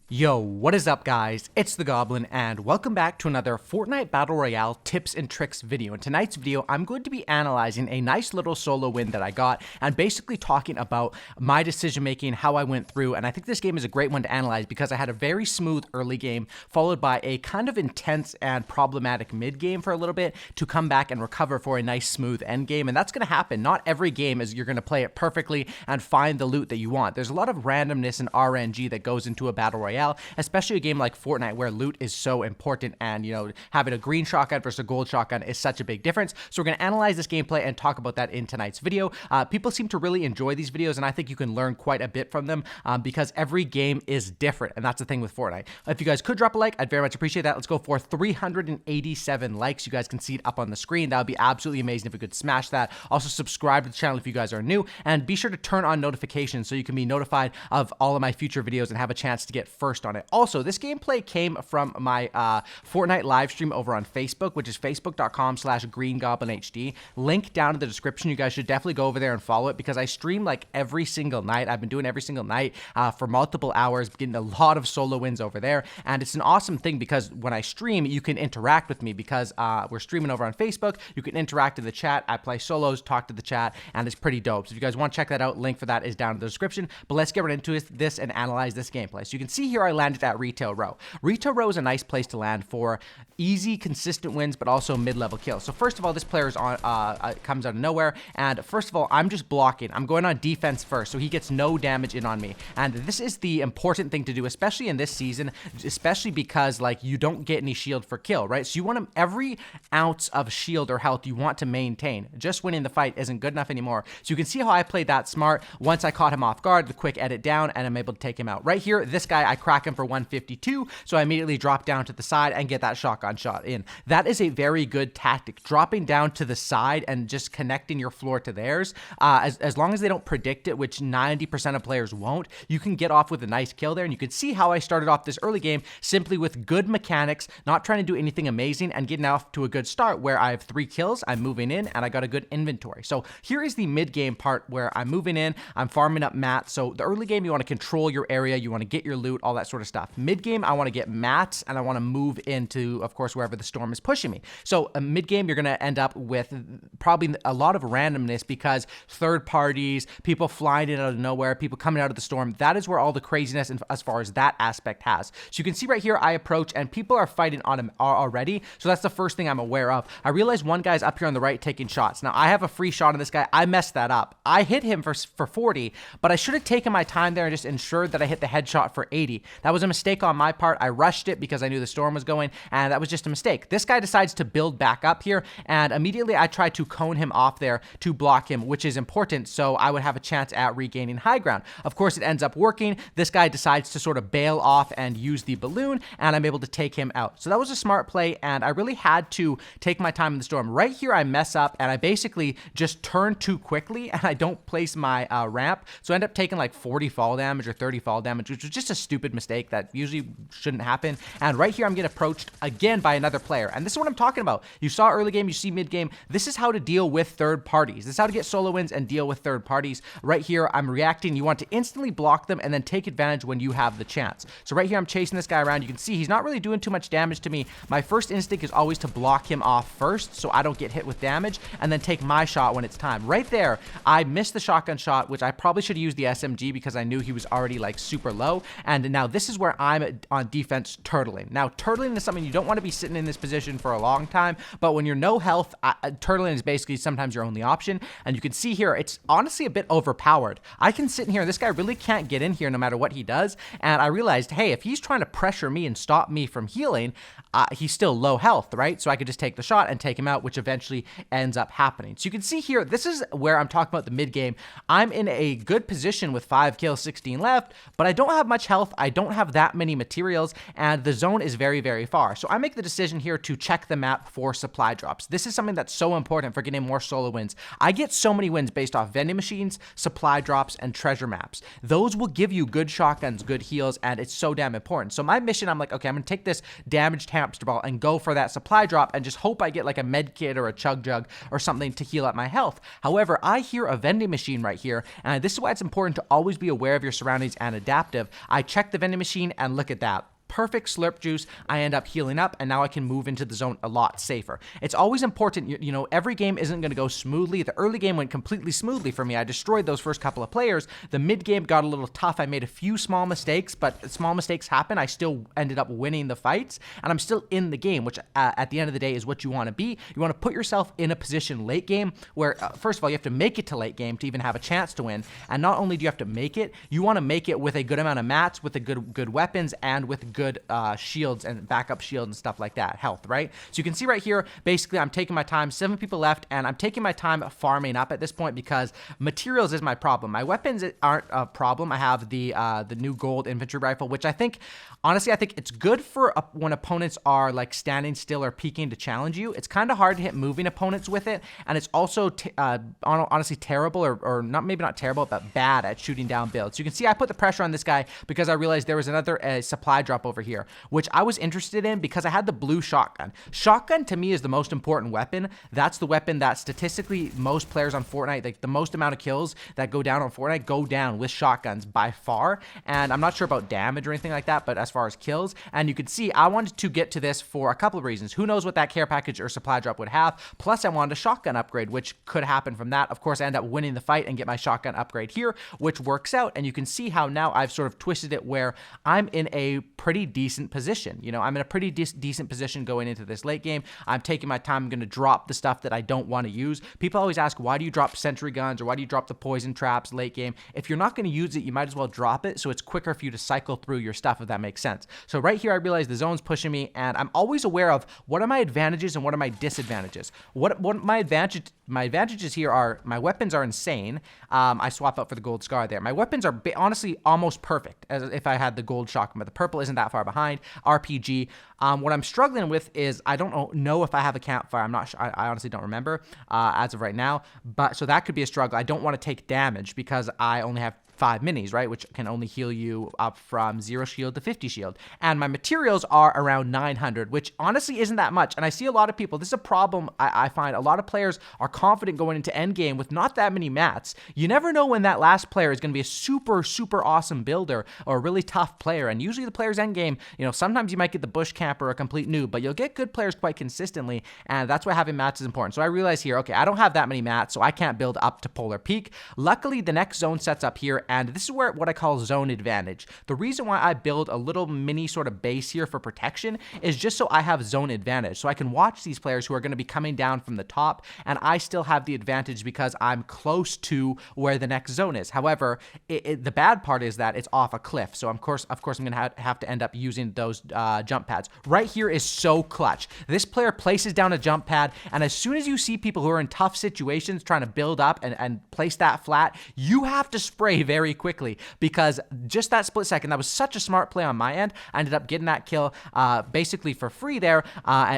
Yo, what is up guys? It's the Goblin and welcome back to another Fortnite Battle Royale tips and tricks video. In tonight's video, I'm going to be analyzing a nice little solo win that I got and basically talking about my decision making, how I went through, and I think this game is a great one to analyze because I had a very smooth early game followed by a kind of intense and problematic mid game for a little bit to come back and recover for a nice smooth end game, and that's going to happen. Not every game is you're going to play it perfectly and find the loot that you want. There's a lot of randomness and RNG that goes into a Battle Royale, especially a game like Fortnite where loot is so important, and having a green shotgun versus a gold shotgun is such a big difference. So we're going to analyze this gameplay and talk about that in tonight's video. People seem to really enjoy these videos, and I think you can learn quite a bit from them because every game is different, and that's the thing with Fortnite. If you guys could drop a like, I'd very much appreciate that. Let's go for 387 likes. You guys can see it up on the screen. That would be absolutely amazing if we could smash that. Also subscribe to the channel if you guys are new, and be sure to turn on notifications so you can be notified of all of my future videos and have a chance to get first on it. Also, this gameplay came from my Fortnite live stream over on Facebook, which is facebook.com/greengoblinhd. Link down in the description. You guys should definitely go over there and follow it because I stream like every single night. I've been doing every single night for multiple hours, getting a lot of solo wins over there, and it's an awesome thing because when I stream, you can interact with me because we're streaming over on Facebook. You can interact in the chat. I play solos, talk to the chat, and it's pretty dope. So if you guys want to check that out, link for that is down in the description. But let's get right into this and analyze this gameplay. So you can see here I landed at Retail Row. Retail Row is a nice place to land for easy, consistent wins, but also mid-level kills. So first of all, this player is on comes out of nowhere, and first of all, I'm just blocking. I'm going on defense first, so he gets no damage in on me. And this is the important thing to do, especially in this season, especially because like you don't get any shield for kill, right? So you want every ounce of shield or health you want to maintain. Just winning the fight isn't good enough anymore. So you can see how I played that smart. Once I caught him off guard, the quick edit down, and I'm able to take him out. Right here, this guy, I crack him for 152, so I immediately drop down to the side and get that shotgun shot in. That is a very good tactic. Dropping down to the side and just connecting your floor to theirs, as long as they don't predict it, which 90% of players won't, you can get off with a nice kill there. And you can see how I started off this early game simply with good mechanics, not trying to do anything amazing, and getting off to a good start where I have 3 kills, I'm moving in, and I got a good inventory. So here is the mid-game part where I'm moving in, I'm farming up mats. So the early game, you want to control your area, you want to get your loot, all that sort of stuff. Mid-game, I want to get mats, and I want to move into, of course, wherever the storm is pushing me. So mid-game, you're going to end up with probably a lot of randomness because third parties, people flying in out of nowhere, people coming out of the storm, that is where all the craziness as far as that aspect has. So you can see right here, I approach, and people are fighting on him already, so that's the first thing I'm aware of. I realize one guy's up here on the right taking shots. Now, I have a free shot on this guy. I messed that up. I hit him for 40, but I should have taken my time there and just ensured that I hit the headshot for 80. That was a mistake on my part. I rushed it because I knew the storm was going, and that was just a mistake. This guy decides to build back up here, and immediately I try to cone him off there to block him, which is important, so I would have a chance at regaining high ground. Of course, it ends up working. This guy decides to sort of bail off and use the balloon, and I'm able to take him out. So that was a smart play, and I really had to take my time in the storm. Right here, I mess up, and I basically just turn too quickly, and I don't place my ramp, so I end up taking like 40 fall damage or 30 fall damage, which was just a stupid mistake that usually shouldn't happen. And right here, I'm getting approached again by another player, and this is what I'm talking about. You saw early game, you see mid game. This is how to deal with third parties. This is how to get solo wins and deal with third parties. Right here, I'm reacting. You want to instantly block them and then take advantage when you have the chance. So right here, I'm chasing this guy around. You can see he's not really doing too much damage to me. My first instinct is always to block him off first so I don't get hit with damage, and then take my shot when it's time. Right there, I missed the shotgun shot, which I probably should have used the SMG because I knew he was already like super low. And now this is where I'm on defense turtling. Now, turtling is something you don't want to be sitting in this position for a long time, but when you're no health, turtling is basically sometimes your only option. And you can see here, it's honestly a bit overpowered. I can sit in here, this guy really can't get in here no matter what he does. And I realized, hey, if he's trying to pressure me and stop me from healing, he's still low health, right? So I could just take the shot and take him out, which eventually ends up happening. So you can see here, this is where I'm talking about the mid game. I'm in a good position with 5 kills, 16 left, but I don't have much health. I don't have that many materials, and the zone is very, very far. So I make the decision here to check the map for supply drops. This is something that's so important for getting more solo wins. I get so many wins based off vending machines, supply drops, and treasure maps. Those will give you good shotguns, good heals, and it's so damn important. So my mission, I'm like, okay, I'm gonna take this damaged hamster ball and go for that supply drop and just hope I get like a med kit or a chug jug or something to heal up my health. However, I hear a vending machine right here, and this is why it's important to always be aware of your surroundings and adaptive. I check the vending machine, and look at that. Perfect slurp juice. I end up healing up, and now I can move into the zone a lot safer. It's always important, you know, every game isn't going to go smoothly. The early game went completely smoothly for me. I destroyed those first couple of players. The mid game got a little tough. I made a few small mistakes, but small mistakes happen. I still ended up winning the fights, and I'm still in the game, which at the end of the day is what you want to be. You want to put yourself in a position late game where, first of all, you have to make it to late game to even have a chance to win. And not only do you have to make it, you want to make it with a good amount of mats, with a good weapons, and with good shields and backup shields and stuff like that, health, right? So you can see right here, basically I'm taking my time, 7 people left, and I'm taking my time farming up at this point because materials is my problem. My weapons aren't a problem. I have the new gold infantry rifle, which I think, honestly, I think it's good for when opponents are like standing still or peeking to challenge you. It's kind of hard to hit moving opponents with it, and it's also honestly terrible, or not, maybe not terrible, but bad at shooting down builds. So you can see I put the pressure on this guy because I realized there was another supply drop over here, which I was interested in because I had the blue shotgun. Shotgun to me is the most important weapon. That's the weapon that statistically most players on Fortnite, like the most amount of kills that go down on Fortnite, go down with shotguns by far. And I'm not sure about damage or anything like that, but as far as kills, and you can see I wanted to get to this for a couple of reasons. Who knows what that care package or supply drop would have? Plus I wanted a shotgun upgrade, which could happen from that. Of course, I end up winning the fight and get my shotgun upgrade here, which works out. And you can see how now I've sort of twisted it where I'm in a pretty decent position. You know, I'm in a pretty decent position going into this late game. I'm taking my time. I'm going to drop the stuff that I don't want to use. People always ask, why do you drop sentry guns or why do you drop the poison traps late game? If you're not going to use it, you might as well drop it so it's quicker for you to cycle through your stuff, if that makes sense. So right here, I realize the zone's pushing me, and I'm always aware of what are my advantages and what are my disadvantages. What my advantages here are my weapons are insane. I swap out for the gold scar there. My weapons are honestly almost perfect as if I had the gold shotgun, but the purple isn't that far behind. RPG. What I'm struggling with is I don't know if I have a campfire. I'm not sure. I honestly don't remember as of right now. But so that could be a struggle. I don't want to take damage because I only have 5 minis, right, which can only heal you up from 0 shield to 50 shield. And my materials are around 900, which honestly isn't that much. And I see a lot of people, this is a problem I find. A lot of players are confident going into endgame with not that many mats. You never know when that last player is going to be a super, super awesome builder or a really tough player. And usually the players endgame, you know, sometimes you might get the bush camper or a complete noob, but you'll get good players quite consistently. And that's why having mats is important. So I realize here, okay, I don't have that many mats, so I can't build up to Polar Peak. Luckily, the next zone sets up here, and this is where what I call zone advantage. The reason why I build a little mini sort of base here for protection is just so I have zone advantage. So I can watch these players who are going to be coming down from the top, and I still have the advantage because I'm close to where the next zone is. However, the bad part is that it's off a cliff. So of course I'm going to have to end up using those jump pads. Right here is so clutch. This player places down a jump pad, and as soon as you see people who are in tough situations trying to build up and place that flat, you have to spray very quickly because just that split second, that was such a smart play on my end. I ended up getting that kill basically for free there,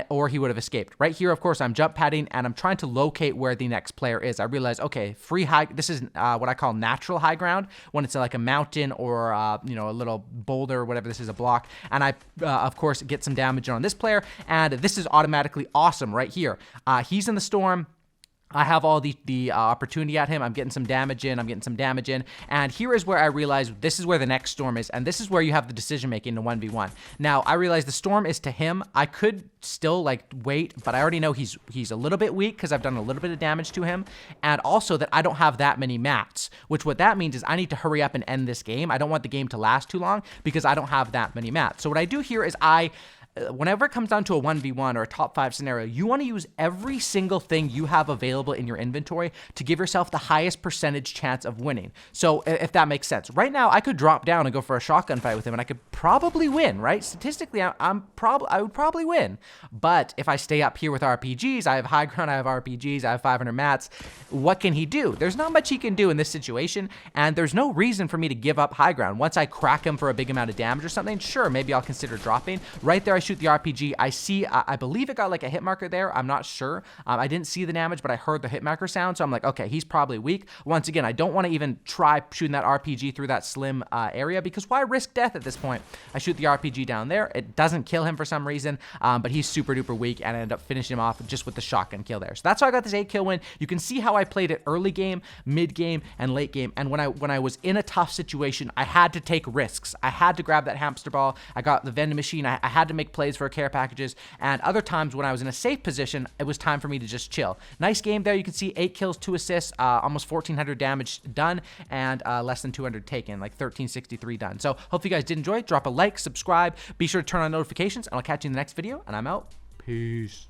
or he would have escaped. Right here, of course, I'm jump padding and I'm trying to locate where the next player is. I realize, okay, free high, this is what I call natural high ground, when it's like a mountain or, you know, a little boulder, whatever this is, a block. And I, of course, get some damage on this player, and this is automatically awesome right here. He's in the storm. I have all the opportunity at him. I'm getting some damage in. And here is where I realize this is where the next storm is. And this is where you have the decision making in 1v1. Now, I realize the storm is to him. I could still like wait, but I already know he's a little bit weak because I've done a little bit of damage to him. And also that I don't have that many mats, which what that means is I need to hurry up and end this game. I don't want the game to last too long because I don't have that many mats. So what I do here is whenever it comes down to a 1v1 or a top 5 scenario, you want to use every single thing you have available in your inventory to give yourself the highest percentage chance of winning. So if that makes sense. Right now, I could drop down and go for a shotgun fight with him, and I could probably win, right? Statistically, I would probably win. But if I stay up here with RPGs, I have high ground, I have RPGs, I have 500 mats, what can he do? There's not much he can do in this situation, and there's no reason for me to give up high ground. Once I crack him for a big amount of damage or something, sure, maybe I'll consider dropping. Right there, I shoot the RPG. I see, I believe it got like a hit marker there. I'm not sure. I didn't see the damage, but I heard the hit marker sound. So I'm like, okay, he's probably weak. Once again, I don't want to even try shooting that RPG through that slim area, because why risk death at this point? I shoot the RPG down there. It doesn't kill him for some reason, but he's super duper weak, and I end up finishing him off just with the shotgun kill there. So that's how I got this 8 kill win. You can see how I played it early game, mid game, and late game. And when I was in a tough situation, I had to take risks. I had to grab that hamster ball. I got the vending machine. I had to make plays for care packages. And other times when I was in a safe position, it was time for me to just chill. Nice game there. You can see 8 kills, 2 assists, almost 1,400 damage done, and less than 200 taken, like 1,363 done. So hope you guys did enjoy. Drop a like, subscribe, be sure to turn on notifications, and I'll catch you in the next video. And I'm out. Peace.